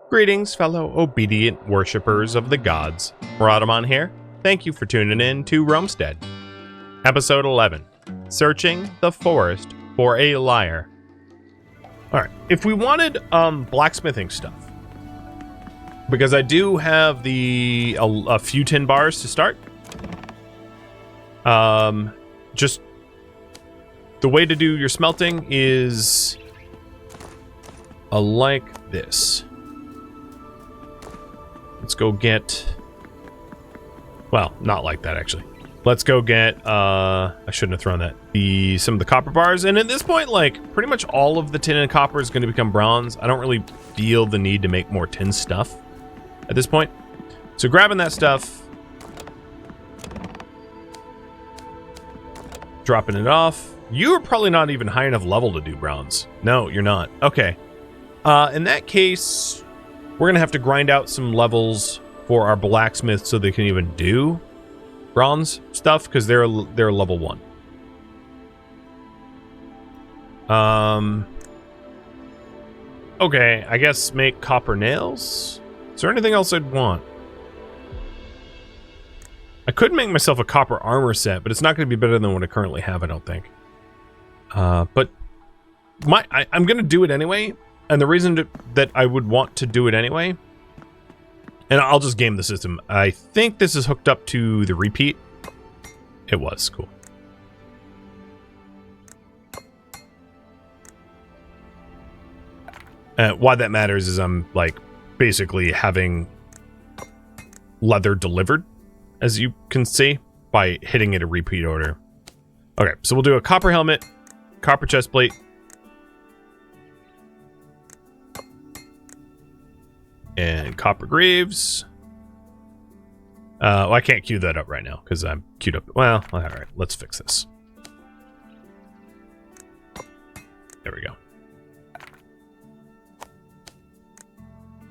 Greetings, fellow obedient worshippers of the gods. Rhadamant here. Thank you for tuning in to Romestead. Episode 11. Searching the forest for a lyre. Alright, if we wanted blacksmithing stuff, because I do have a few tin bars to start. Just the way to do your smelting is like this. Let's go get, well, not like that actually. Let's go get, I shouldn't have thrown that, some of the copper bars. And at this point, like, pretty much all of the tin and copper is going to become bronze. I don't really feel the need to make more tin stuff at this point. So grabbing that stuff, dropping it off. You're probably not even high enough level to do bronze. No, you're not. Okay. In that case, we're gonna have to grind out some levels for our blacksmith so they can even do bronze stuff, because they're level 1. Okay, I guess make copper nails. Is there anything else I'd want? I could make myself a copper armor set, but it's not going to be better than what I currently have, I don't think. But I'm going to do it anyway, and the reason that I would want to do it anyway, and I'll just game the system. I think this is hooked up to the repeat. It was cool. Why that matters is I'm, like, basically having leather delivered, as you can see, by hitting it a repeat order. Okay, so we'll do a copper helmet, copper chest plate, and copper greaves. Well, I can't queue that up right now because I'm queued up. Well, all right, let's fix this. There we go.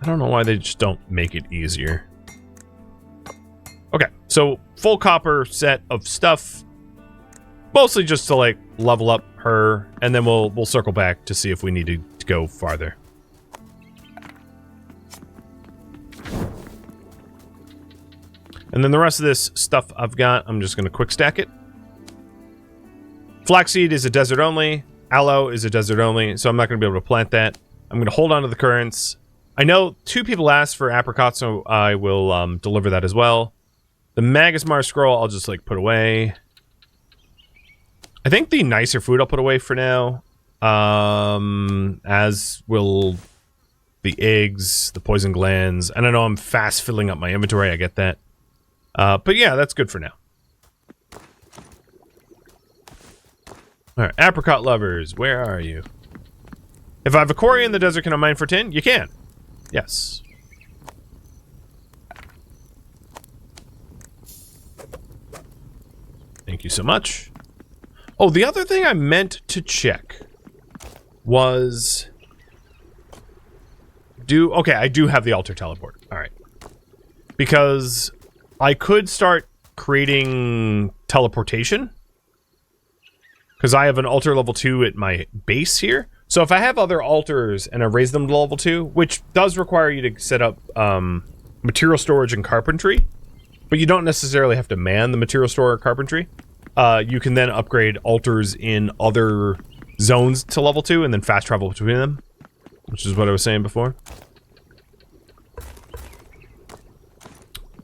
I don't know why they just don't make it easier. Okay, so full copper set of stuff, mostly just to like level up her, and then we'll circle back to see if we need to go farther. And then the rest of this stuff I've got, I'm just gonna quick stack it. Flaxseed is a desert only, aloe is a desert only, so I'm not gonna be able to plant that. I'm gonna hold on to the currants. I know 2 people asked for apricots, so I will deliver that as well. The Magismar scroll I'll just like put away. I think the nicer food I'll put away for now. As will the eggs, the poison glands. And I know I'm fast filling up my inventory, I get that. But yeah, that's good for now. Alright, apricot lovers, where are you? If I have a quarry in the desert, can I mine for tin? You can. Yes. Thank you so much. Oh, the other thing I meant to check was... Okay, I do have the altar teleport. Alright. Because I could start creating teleportation. Because I have an altar level 2 at my base here. So if I have other altars and I raise them to level 2, which does require you to set up material storage and carpentry, but you don't necessarily have to man the material store or carpentry. You can then upgrade altars in other zones to level 2 and then fast travel between them, which is what I was saying before.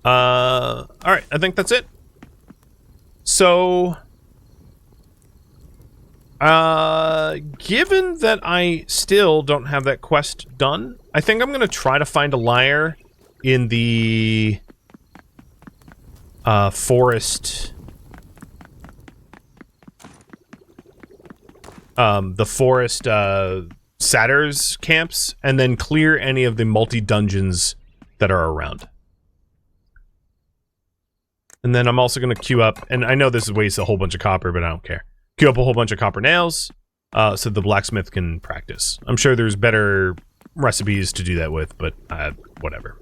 Alright, I think that's it. So... given that I still don't have that quest done, I think I'm gonna try to find a lyre in the forest. The forest satyrs camps, and then clear any of the multi-dungeons that are around. And then I'm also gonna queue up, and I know this wastes a whole bunch of copper, but I don't care. Queue up a whole bunch of copper nails, so the blacksmith can practice. I'm sure there's better recipes to do that with, but whatever.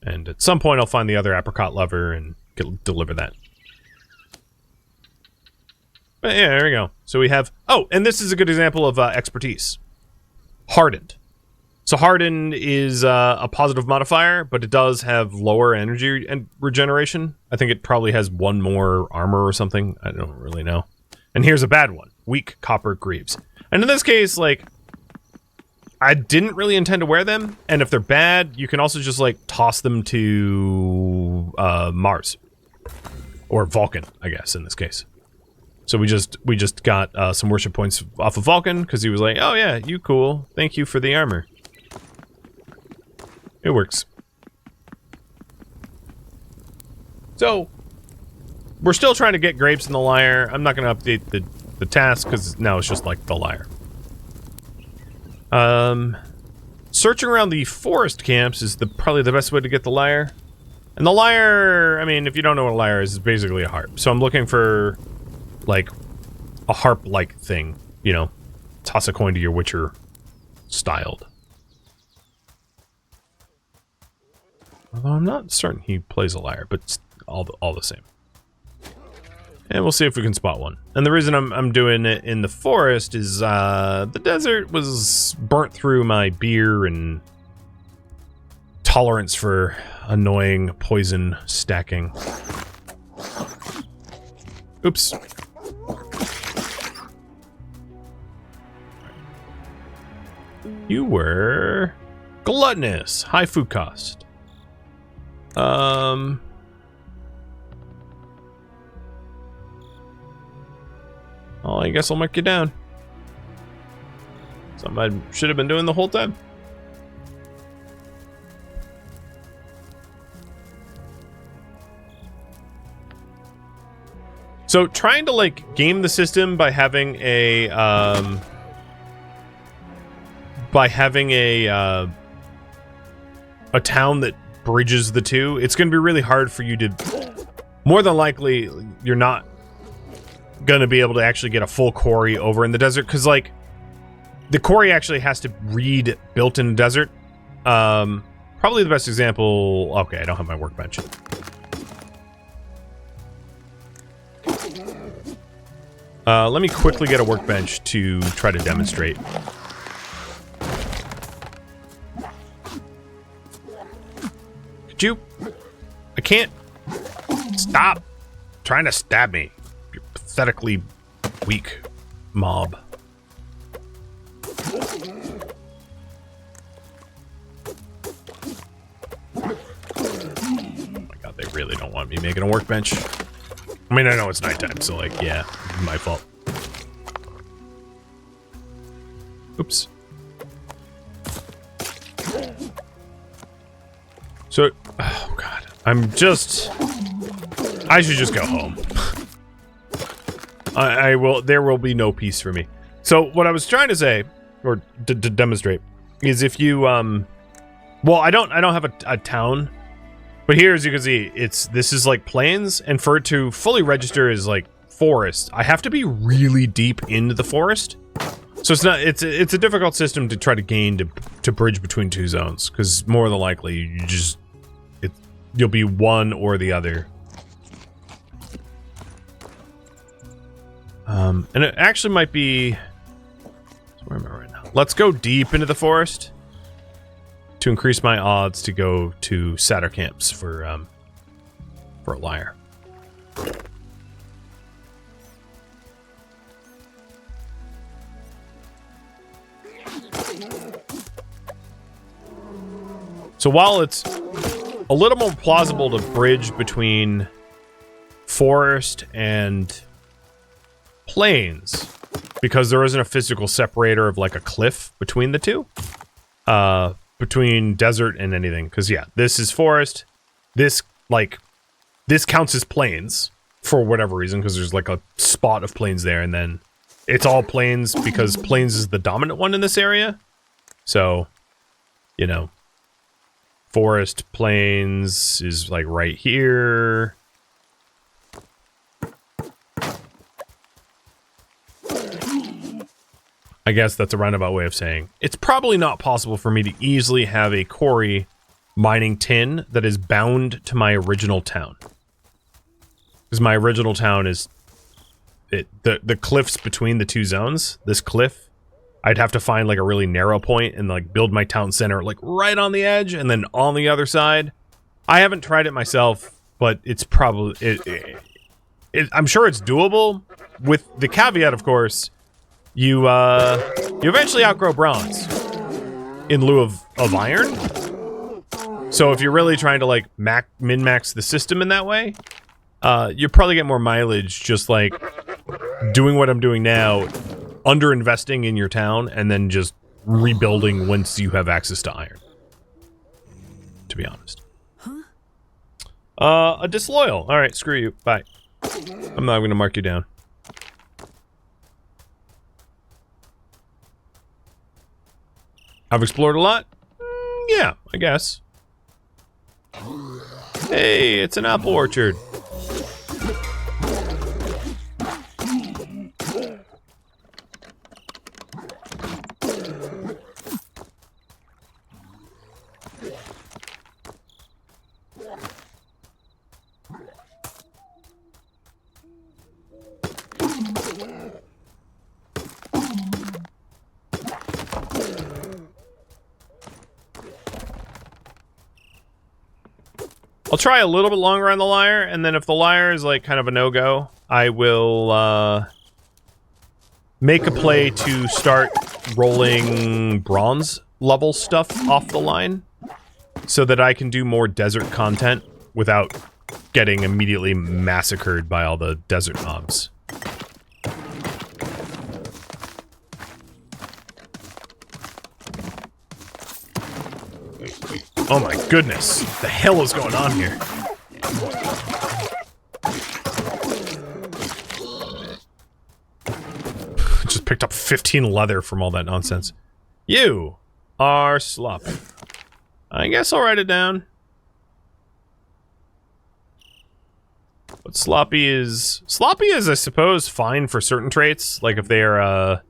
And at some point I'll find the other apricot lover and deliver that. But yeah, there we go. So we have... Oh, and this is a good example of expertise. Hardened. So hardened is a positive modifier, but it does have lower energy and regeneration. I think it probably has one more armor or something. I don't really know. And here's a bad one. Weak copper greaves. And in this case, like, I didn't really intend to wear them. And if they're bad, you can also just, like, toss them to Mars. Or Vulcan, I guess, in this case. So we just got some worship points off of Vulcan, because he was like, oh yeah, you cool. Thank you for the armor. It works. So, we're still trying to get grapes in the Lyre. I'm not going to update the task, because now it's just like the Lyre. Searching around the forest camps is probably the best way to get the Lyre. And the Lyre, I mean, if you don't know what a Lyre is basically a harp. So I'm looking for, like, a harp-like thing. You know, toss a coin to your Witcher styled. Although I'm not certain he plays a Lyre, but it's all the same. And we'll see if we can spot one. And the reason I'm doing it in the forest is the desert was burnt through my beer and tolerance for annoying poison stacking. Oops. You were gluttonous, high food cost. Well, I guess I'll mark you down. Something I should have been doing the whole time. So trying to like game the system by having a town that bridges the two, it's going to be really hard for you to. More than likely, you're not going to be able to actually get a full quarry over in the desert, because like the quarry actually has to read built in the desert. Probably the best example. Okay, I don't have my workbench. Let me quickly get a workbench to try to demonstrate. Could you? I can't. Stop trying to stab me. You're pathetically weak mob. Oh my god, they really don't want me making a workbench. I mean, I know it's nighttime, so like, yeah, my fault. Oops. So, oh god, I should just go home. I will, there will be no peace for me. So what I was trying to say, or to demonstrate, is if you, well, I don't have a town. But here, as you can see, this is like plains, and for it to fully register as like forest, I have to be really deep into the forest. So it's a difficult system to try to gain to bridge between two zones, because more than likely you'll be one or the other. And it actually might be. Where am I right now? Let's go deep into the forest to increase my odds to go to Satyr camps for a Lyre. So while it's a little more plausible to bridge between forest and plains, because there isn't a physical separator of like a cliff between the two, between desert and anything, because yeah, this is forest, this counts as plains for whatever reason, because there's like a spot of plains there, and then it's all plains because plains is the dominant one in this area. So, you know, forest, plains is like right here. I guess that's a roundabout way of saying it's probably not possible for me to easily have a quarry mining tin that is bound to my original town. Because my original town is the cliffs between the two zones. This cliff, I'd have to find like a really narrow point and like build my town center like right on the edge and then on the other side. I haven't tried it myself, but it's probably I'm sure it's doable. With the caveat, of course, you eventually outgrow bronze in lieu of iron. So if you're really trying to like min-max the system in that way, you probably get more mileage just like doing what I'm doing now, under-investing in your town, and then just rebuilding once you have access to iron. To be honest. A disloyal. Alright, screw you. Bye. I'm not gonna mark you down. I've explored a lot? Yeah, I guess. Hey, it's an apple orchard. I'll try a little bit longer on the Lyre, and then if the Lyre is like kind of a no-go, I will make a play to start rolling bronze level stuff off the line so that I can do more desert content without getting immediately massacred by all the desert mobs. Oh my goodness, what the hell is going on here? Just picked up 15 leather from all that nonsense. You are sloppy. I guess I'll write it down. But sloppy is, I suppose, fine for certain traits. Like if they're, I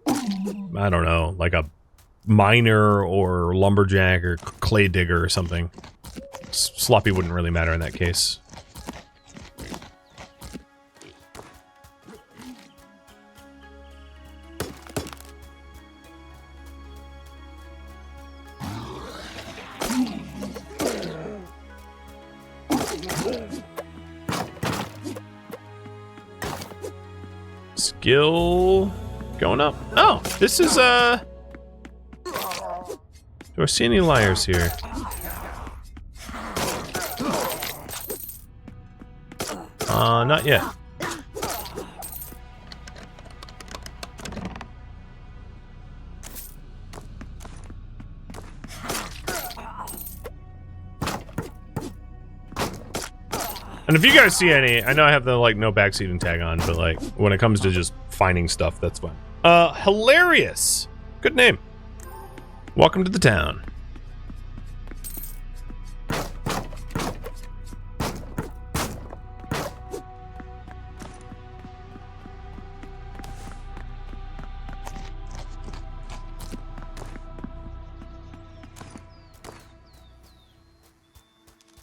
don't know, like a miner or lumberjack or clay digger or something. Sloppy wouldn't really matter in that case. Skill going up. Oh, this is do I see any liars here? Not yet. And if you guys see any, I know I have the like no backseating tag on, but like when it comes to just finding stuff, that's fine. Hilarious. Good name. Welcome to the town.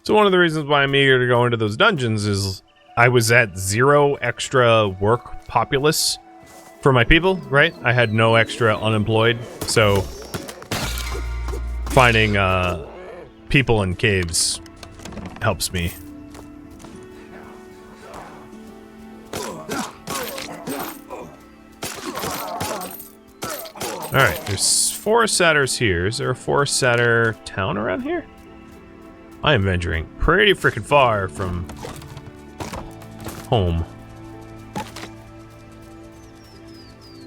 So one of the reasons why I'm eager to go into those dungeons is I was at 0 extra work populace for my people, right? I had no extra unemployed, so finding people in caves helps me. Alright, there's forest satyrs here. Is there a forest satyr town around here? I am venturing pretty freaking far from home.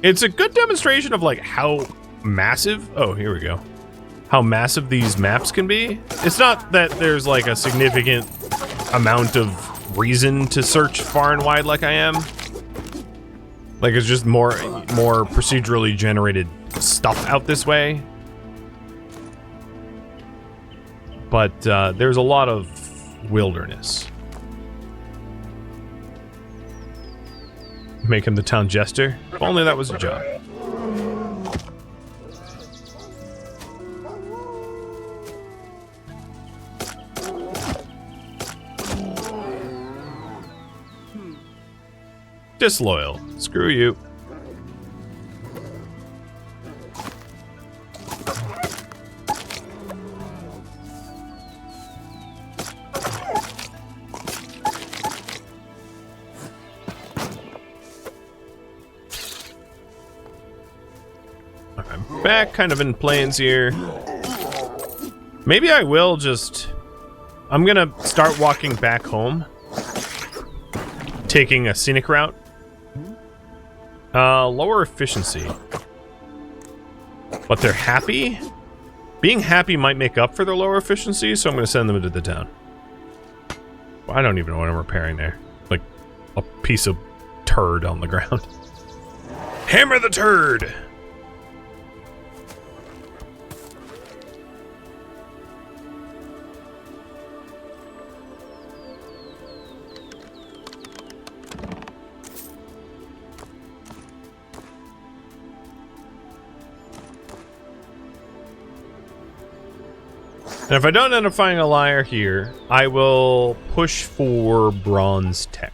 It's a good demonstration of like how massive, oh, here we go. How massive these maps can be. It's not that there's like a significant amount of reason to search far and wide like I am. Like it's just more procedurally generated stuff out this way. But there's a lot of wilderness. Make him the town jester? If only that was a job. Disloyal. Screw you. back kind of in plains here. Maybe I will just... I'm gonna start walking back home. Taking a scenic route. Lower efficiency. But they're happy? Being happy might make up for their lower efficiency, so I'm gonna send them into the town. Well, I don't even know what I'm repairing there. Like, a piece of turd on the ground. Hammer the turd! And if I don't end up finding a lyre here, I will push for bronze tech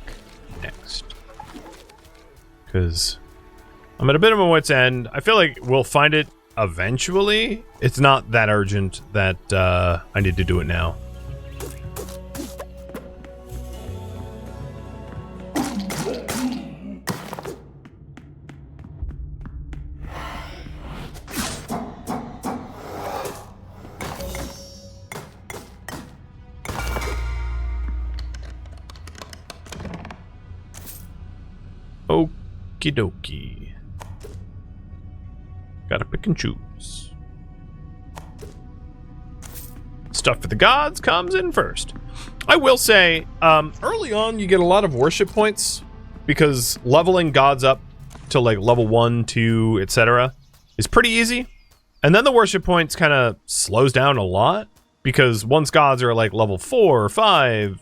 next. Because I'm at a bit of a wit's end. I feel like we'll find it eventually. It's not that urgent that I need to do it now. Okie dokie. Gotta pick and choose. Stuff for the gods comes in first. I will say, early on you get a lot of worship points because leveling gods up to like level 1, 2, etc. is pretty easy. And then the worship points kind of slows down a lot because once gods are like level 4 or 5,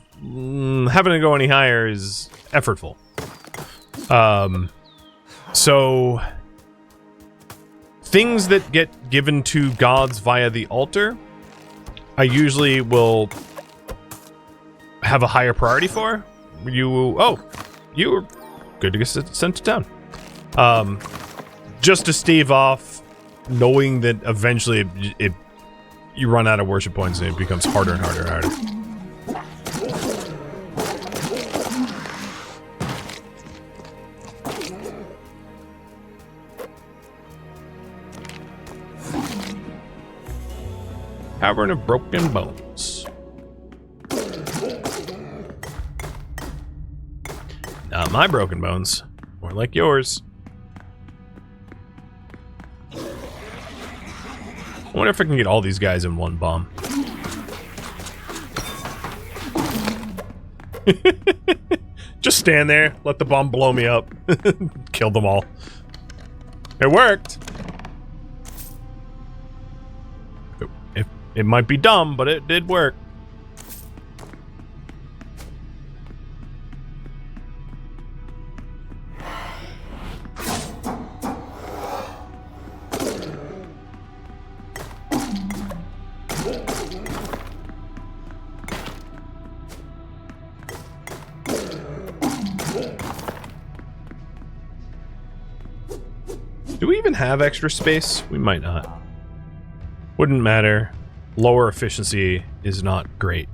having to go any higher is effortful. So things that get given to gods via the altar, I usually will have a higher priority for. You were good to get sent to town. Just to stave off knowing that eventually you run out of worship points and it becomes harder and harder and harder. Cavern of Broken Bones. Not my broken bones. More like yours. I wonder if I can get all these guys in one bomb. Just stand there, let the bomb blow me up. Kill them all. It worked! It might be dumb, but it did work. Do we even have extra space? We might not. Wouldn't matter. Lower efficiency is not great.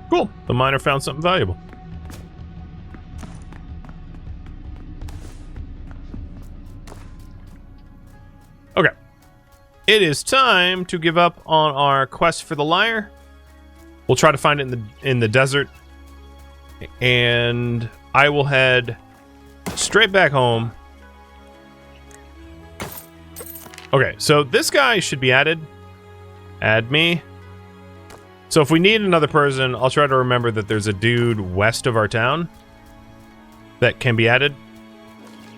Cool. The miner found something valuable. Okay. It is time to give up on our quest for the lyre. We'll try to find it in the desert. And I will head straight back home. Okay, so this guy should be added. Add me. So if we need another person, I'll try to remember that there's a dude west of our town that can be added.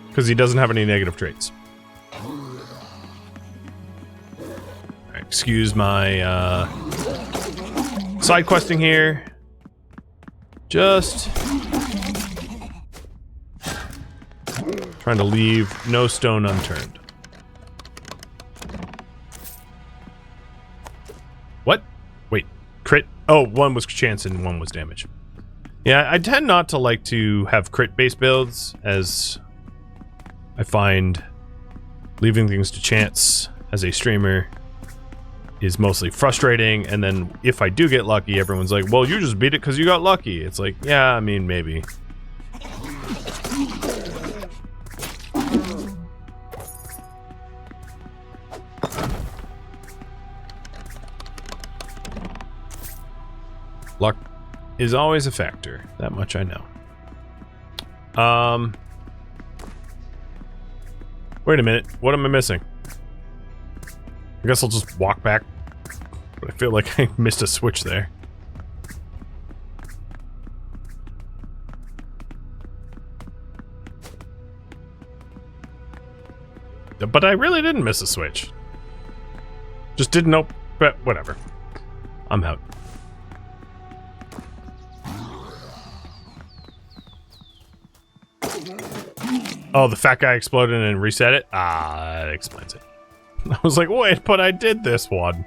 Because he doesn't have any negative traits. Excuse my side questing here. Just trying to leave no stone unturned. What? Wait, crit? Oh, one was chance and one was damage. Yeah, I tend not to like to have crit-based builds, as I find leaving things to chance as a streamer is mostly frustrating, and then if I do get lucky, everyone's like, well, you just beat it because you got lucky. It's like, yeah, I mean, maybe. Luck is always a factor. That much I know. Wait a minute. What am I missing? I guess I'll just walk back. But I feel like I missed a switch there. But I really didn't miss a switch. Just didn't know. But whatever. I'm out. Oh, the fat guy exploded and reset it? Ah, that explains it. I was like, wait, but I did this one.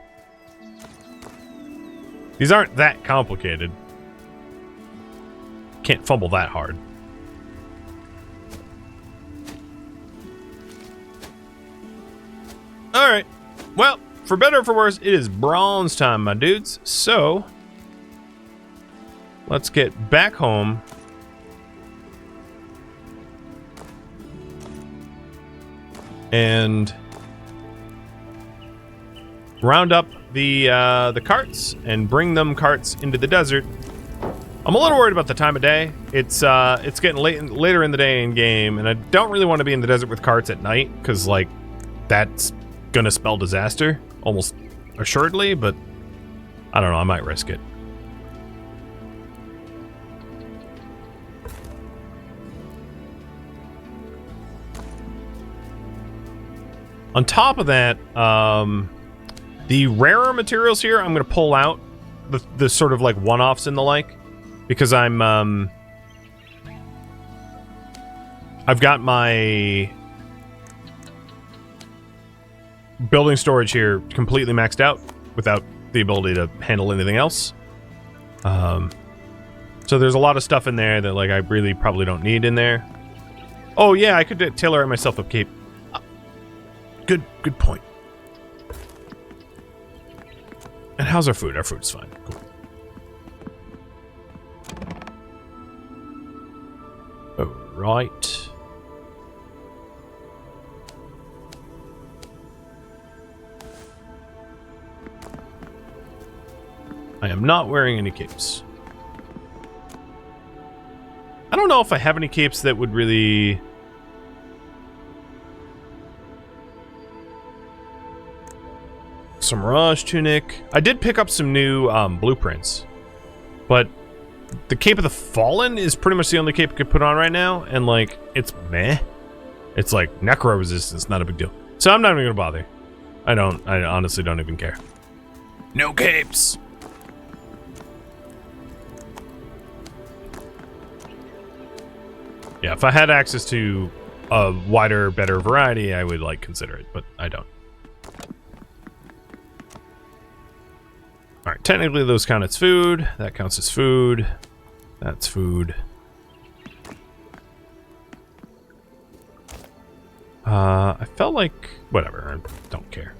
These aren't that complicated. Can't fumble that hard. Alright. Well, for better or for worse, it is bronze time, my dudes. So, let's get back home. And round up the carts and bring them carts into the desert. I'm a little worried about the time of day. It's getting later in the day in game, and I don't really want to be in the desert with carts at night because like that's gonna spell disaster almost assuredly. But I don't know. I might risk it. On top of that, the rarer materials here, I'm going to pull out the sort of like one-offs and the like, because I've got my building storage here completely maxed out without the ability to handle anything else. So there's a lot of stuff in there that like I really probably don't need in there. Oh yeah, I could tailor myself a cape. Good point. And how's our food? Our food's fine. Cool. Alright. I am not wearing any capes. I don't know if I have any capes that would really... Some Mirage Tunic. I did pick up some new blueprints, but the Cape of the Fallen is pretty much the only cape I could put on right now, and like it's meh. It's like necro resistance, not a big deal. So I'm not even gonna bother. I honestly don't even care. No capes. Yeah, if I had access to a wider, better variety, I would like consider it, but I don't. Alright, technically those count as food. That counts as food. That's food. I felt like... Whatever, I don't care.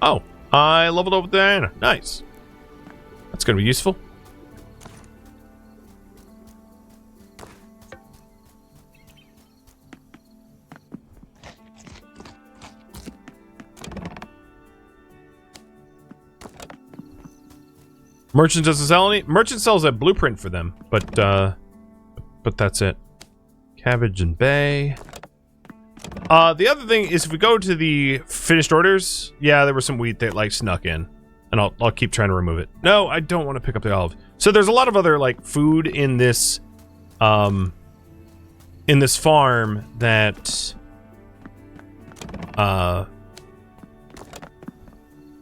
Oh, I leveled up with Diana. Nice. That's gonna be useful. Merchant doesn't sell any. Merchant sells a blueprint for them, but that's it. Cabbage and bay. The other thing is, if we go to the finished orders, yeah, there was some wheat that like snuck in, and I'll keep trying to remove it. No, I don't want to pick up the olive. So there's a lot of other like food in this farm that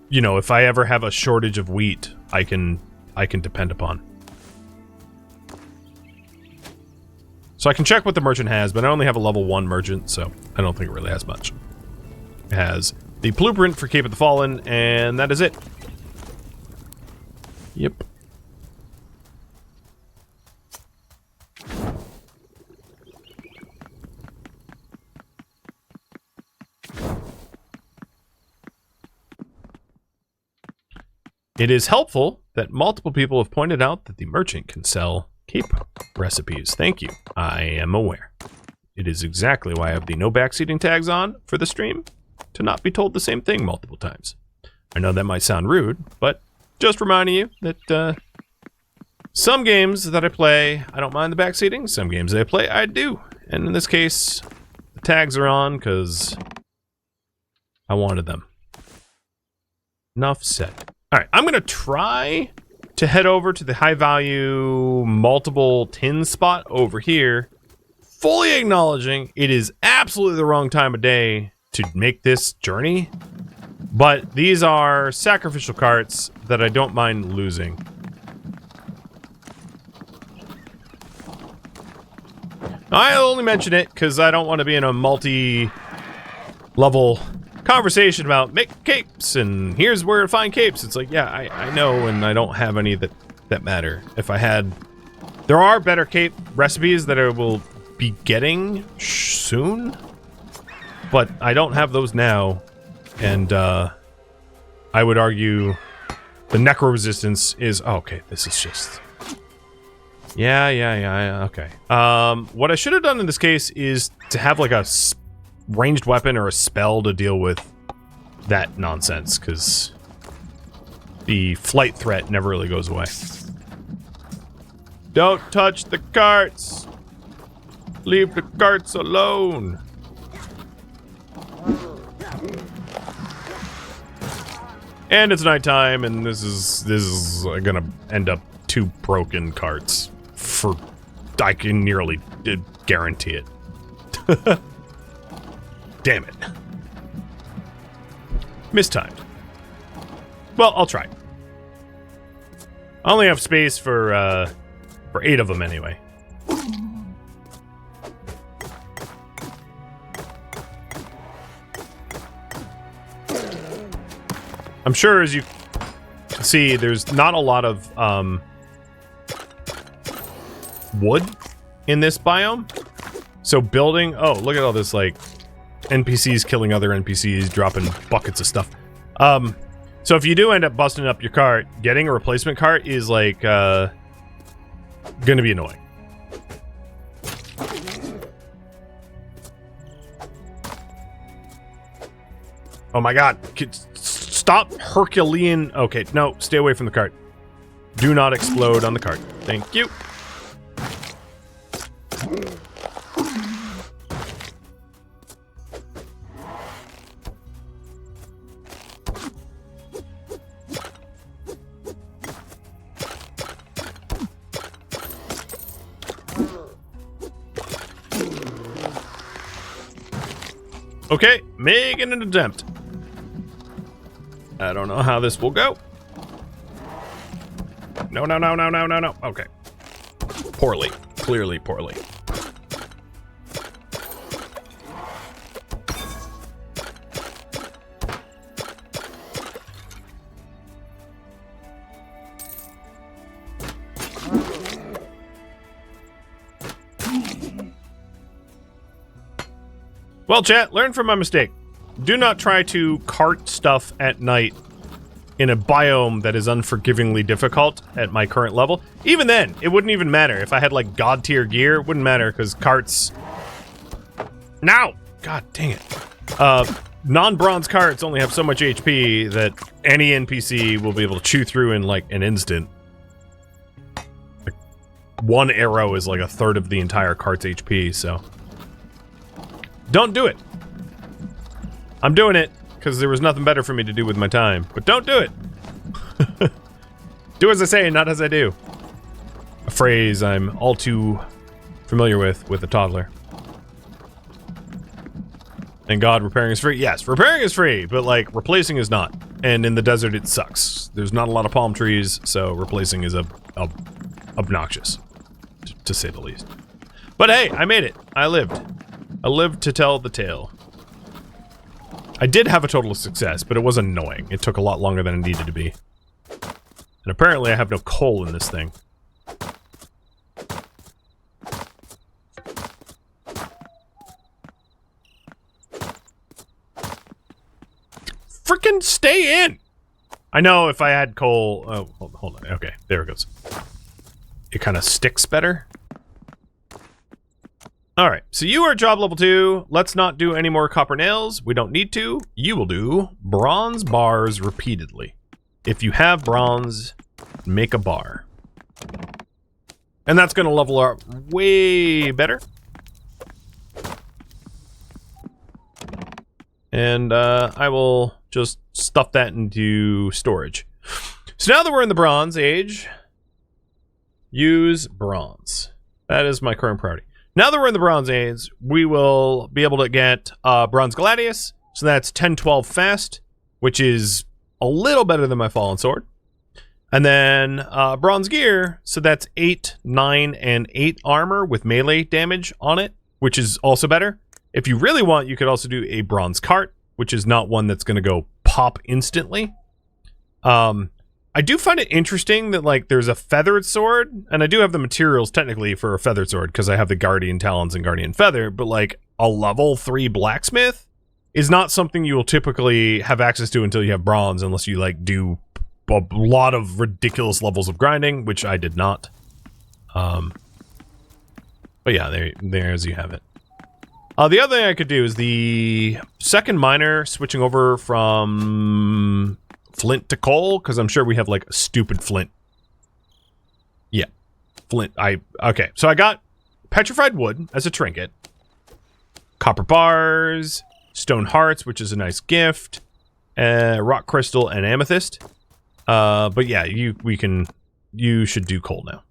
you know, if I ever have a shortage of wheat, I can depend upon. So I can check what the merchant has, but I only have a level 1 merchant, so I don't think it really has much. It has the blueprint for Cape of the Fallen, and that is it. Yep. It is helpful that multiple people have pointed out that the merchant can sell cape recipes. Thank you. I am aware. It is exactly why I have the no backseating tags on for the stream, to not be told the same thing multiple times. I know that might sound rude, but just reminding you that some games that I play, I don't mind the backseating. Some games that I play, I do. And in this case, the tags are on because I wanted them. Enough said. All right, I'm going to try to head over to the high-value multiple tin spot over here, fully acknowledging it is absolutely the wrong time of day to make this journey, but these are sacrificial carts that I don't mind losing. I only mention it because I don't want to be in a multi-level conversation about make capes and here's where to find capes. It's like, yeah, I know, and I don't have any that matter. If I had... There are better cape recipes that I will be getting soon, but I don't have those now, and I would argue the necro resistance is... Oh, okay, this is just... Yeah, okay. What I should have done in this case is to have like a ranged weapon or a spell to deal with that nonsense, because the flight threat never really goes away. Don't touch the carts! Leave the carts alone! And it's nighttime, and this is gonna end up 2 broken carts. I can nearly guarantee it. Damn it. Mistimed. Well, I'll try. I only have space for 8 of them anyway. I'm sure, as you can see, there's not a lot of wood in this biome. So building... Oh, look at all this, like, NPCs killing other NPCs, dropping buckets of stuff. So if you do end up busting up your cart, getting a replacement cart is, like, gonna be annoying. Oh my god. Stop Herculean... Okay, no, stay away from the cart. Do not explode on the cart. Thank you. Okay, making an attempt. I don't know how this will go. No. Okay. Poorly. Clearly poorly. Well, chat, learn from my mistake. Do not try to cart stuff at night in a biome that is unforgivingly difficult at my current level. Even then, it wouldn't even matter. If I had, like, god tier gear, it wouldn't matter, because carts... No! God dang it. Non-bronze carts only have so much HP that any NPC will be able to chew through in, like, an instant. Like, 1 arrow is, like, 1/3 of the entire cart's HP, so... Don't do it. I'm doing it because there was nothing better for me to do with my time. But don't do it. Do as I say, not as I do. A phrase I'm all too familiar with a toddler. Thank God repairing is free. Yes, repairing is free, but like replacing is not. And in the desert it sucks. There's not a lot of palm trees, so replacing is obnoxious, to say the least. But hey, I made it. I lived. I lived to tell the tale. I did have a total success, but it was annoying. It took a lot longer than it needed to be. And apparently I have no coal in this thing. Frickin' stay in! I know if I had coal... Oh, hold on. Okay, there it goes. It kind of sticks better. Alright, so you are job level 2. Let's not do any more copper nails. We don't need to. You will do bronze bars repeatedly. If you have bronze, make a bar. And that's going to level up way better. And I will just stuff that into storage. So now that we're in the Bronze Age, use bronze. That is my current priority. Now that we're in the Bronze Age, we will be able to get Bronze Gladius. So that's 10-12 fast, which is a little better than my Fallen Sword. And then Bronze Gear, so that's 8, 9, and 8 armor with melee damage on it, which is also better. If you really want, you could also do a Bronze Cart, which is not one that's going to go pop instantly. I do find it interesting that, like, there's a feathered sword, and I do have the materials, technically, for a feathered sword, because I have the Guardian Talons and Guardian Feather, but, like, a level 3 blacksmith is not something you will typically have access to until you have bronze, unless you, like, do a lot of ridiculous levels of grinding, which I did not. But yeah, there's you have it. The other thing I could do is the second miner, switching over from flint to coal, because I'm sure we have, like, a stupid flint. Yeah, flint. Okay, so I got petrified wood as a trinket, copper bars, stone hearts, which is a nice gift, rock crystal, and amethyst. But yeah, you should do coal now.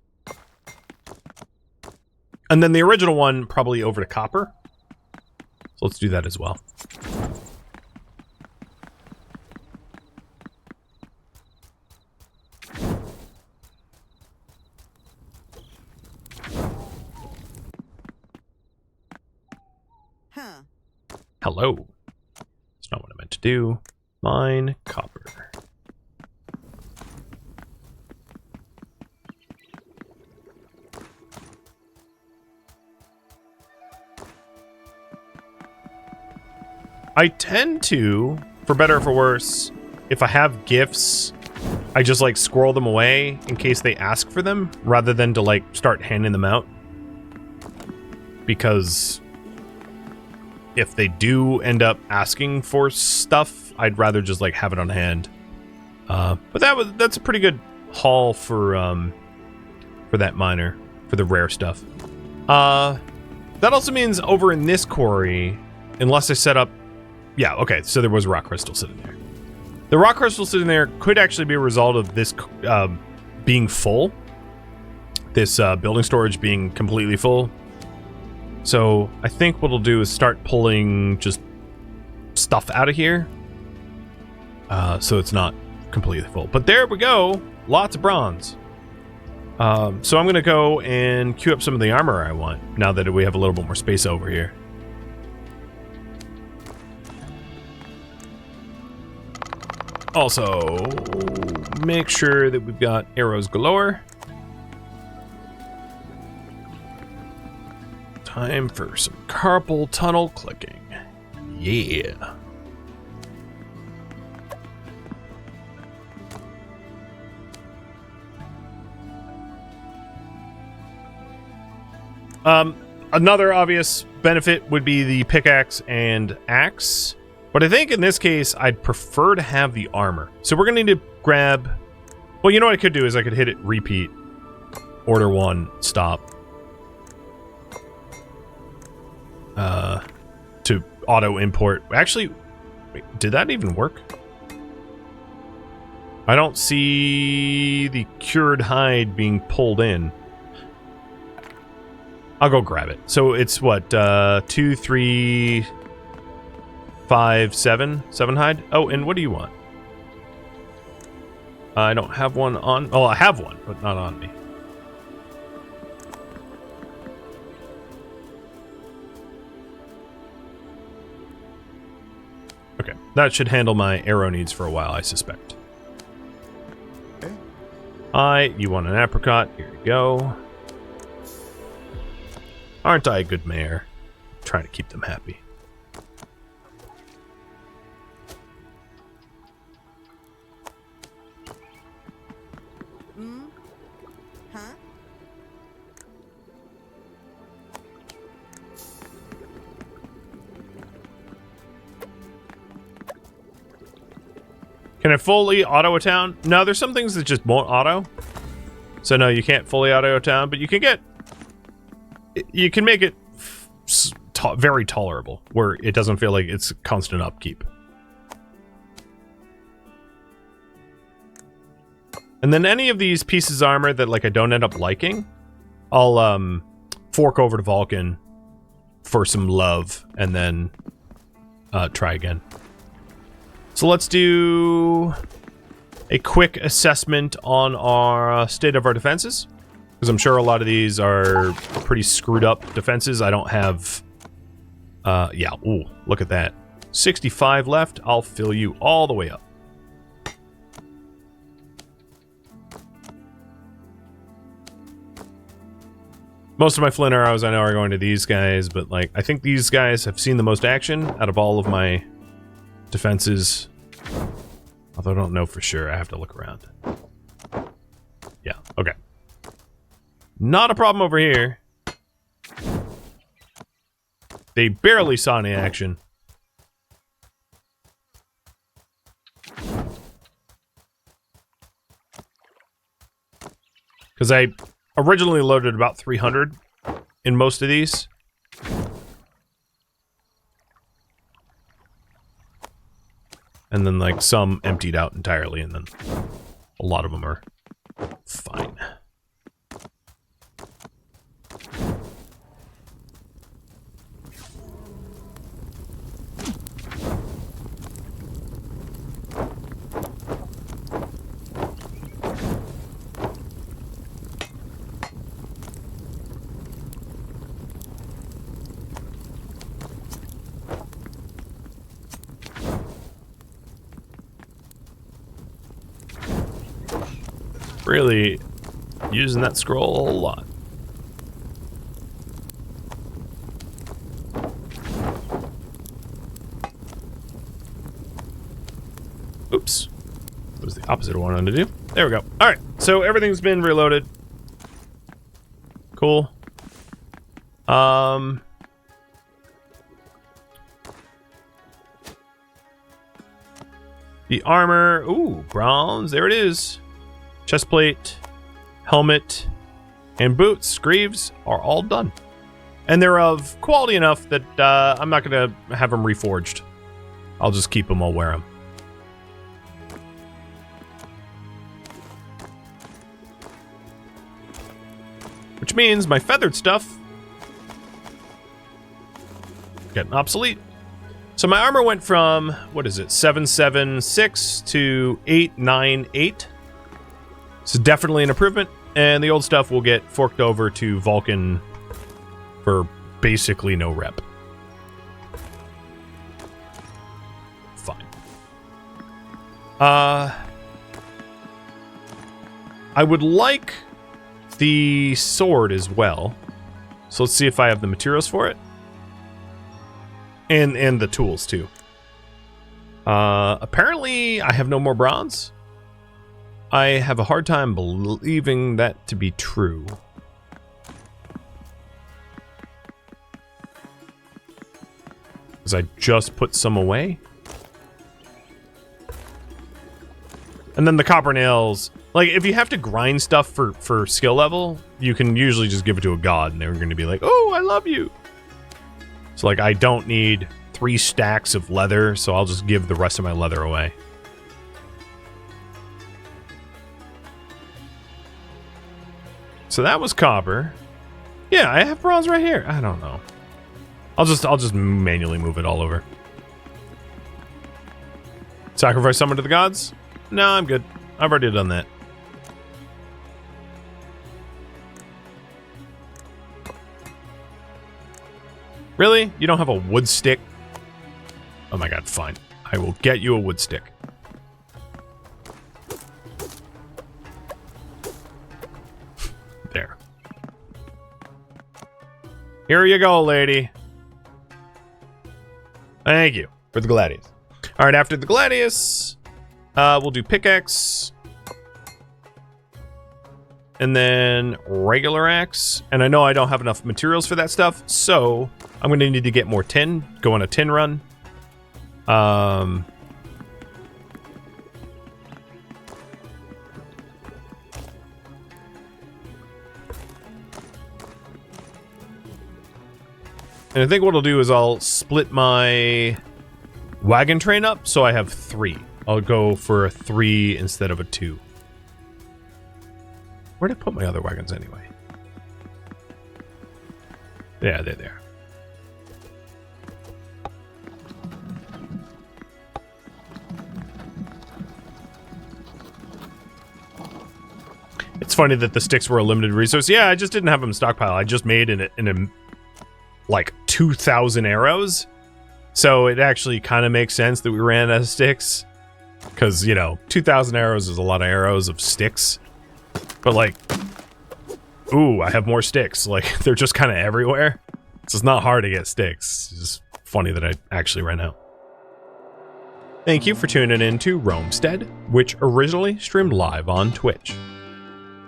And then the original one, probably over to copper. So let's do that as well. Huh. Hello. That's not what I meant to do. Mine copper. I tend to, for better or for worse, if I have gifts, I just, like, squirrel them away in case they ask for them, rather than to, like, start handing them out. Because if they do end up asking for stuff, I'd rather just, like, have it on hand. But that's a pretty good haul for that miner, for the rare stuff. That also means over in this quarry, unless I set up... Yeah, okay, so there was a rock crystal sitting there. The rock crystal sitting there could actually be a result of this being full. This building storage being completely full. So I think what we'll do is start pulling just stuff out of here. So it's not completely full. But there we go. Lots of bronze. So I'm going to go and queue up some of the armor I want, now that we have a little bit more space over here. Also, make sure that we've got arrows galore. Time for some carpal tunnel clicking. Yeah. Another obvious benefit would be the pickaxe and axe. But I think in this case, I'd prefer to have the armor. So we're going to need to grab... Well, you know what I could do is I could hit it repeat. Order 1, stop. To auto import. Actually, wait, did that even work? I don't see the cured hide being pulled in. I'll go grab it. So it's what, 2, 3... 5, 7 hide. Oh, and what do you want? I don't have one on. Oh, I have one, but not on me. Okay, that should handle my arrow needs for a while, I suspect. Okay. You want an apricot? Here you go. Aren't I a good mayor? I'm trying to keep them happy. Can I fully auto a town? No, there's some things that just won't auto. So no, you can't fully auto a town, but you can get... You can make it very tolerable, where it doesn't feel like it's constant upkeep. And then any of these pieces of armor that, like, I don't end up liking, I'll, fork over to Vulcan for some love, and then, try again. So let's do a quick assessment on our state of our defenses, because I'm sure a lot of these are pretty screwed up defenses. I don't have, yeah, ooh, look at that. 65 left, I'll fill you all the way up. Most of my flint arrows I know are going to these guys, but like I think these guys have seen the most action out of all of my defenses. Although I don't know for sure, I have to look around. Yeah, okay. Not a problem over here. They barely saw any action. Because I originally loaded about 300 in most of these. And then, like, some emptied out entirely, and then a lot of them are fine. Really using that scroll a lot. Oops. That was the opposite of what I wanted to do. There we go. Alright, so everything's been reloaded. Cool. The armor. Ooh, bronze. There it is. Chestplate, helmet, and boots, greaves are all done. And they're of quality enough that I'm not going to have them reforged. I'll just keep them, I'll wear them. Which means my feathered stuff getting obsolete. So my armor went from, what is it, 776 to 898. So definitely an improvement, and the old stuff will get forked over to Vulcan for basically no rep. Fine. I would like the sword as well. So let's see if I have the materials for it. And the tools too. Apparently I have no more bronze. I have a hard time believing that to be true. Because I just put some away. And then the copper nails. Like, if you have to grind stuff for skill level, you can usually just give it to a god and they're going to be like, oh, I love you. So, like, I don't need 3 stacks of leather, so I'll just give the rest of my leather away. So that was copper. Yeah, I have bronze right here. I don't know. I'll just manually move it all over. Sacrifice someone to the gods? No, I'm good. I've already done that. Really? You don't have a wood stick? Oh my god, fine. I will get you a wood stick. There. Here you go, lady. Thank you for the gladius. Alright, after the gladius, we'll do pickaxe. And then regular axe. And I know I don't have enough materials for that stuff, so I'm going to need to get more tin. Go on a tin run. And I think what I'll do is I'll split my wagon train up so I have 3. I'll go for a 3 instead of a 2. Where did I put my other wagons anyway? Yeah, they're there. It's funny that the sticks were a limited resource. Yeah, I just didn't have them stockpile. I just made in a like 2,000 arrows. So it actually kind of makes sense that we ran out of sticks. Because, you know, 2,000 arrows is a lot of arrows of sticks. But like, ooh, I have more sticks. Like, they're just kind of everywhere. So it's not hard to get sticks. It's just funny that I actually ran out. Thank you for tuning in to Romestead, which originally streamed live on Twitch.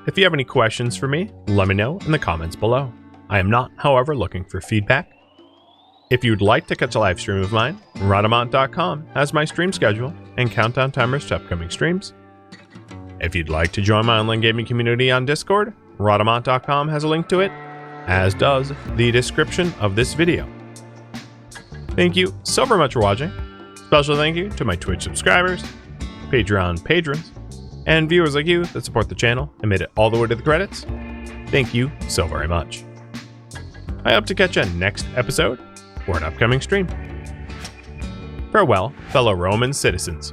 If you have any questions for me, let me know in the comments below. I am not, however, looking for feedback. If you'd like to catch a live stream of mine, Rhadamant.com has my stream schedule and countdown timers to upcoming streams. If you'd like to join my online gaming community on Discord, Rhadamant.com has a link to it, as does the description of this video. Thank you so very much for watching. Special thank you to my Twitch subscribers, Patreon patrons, and viewers like you that support the channel and made it all the way to the credits. Thank you so very much. I hope to catch you next episode or an upcoming stream. Farewell, fellow Roman citizens.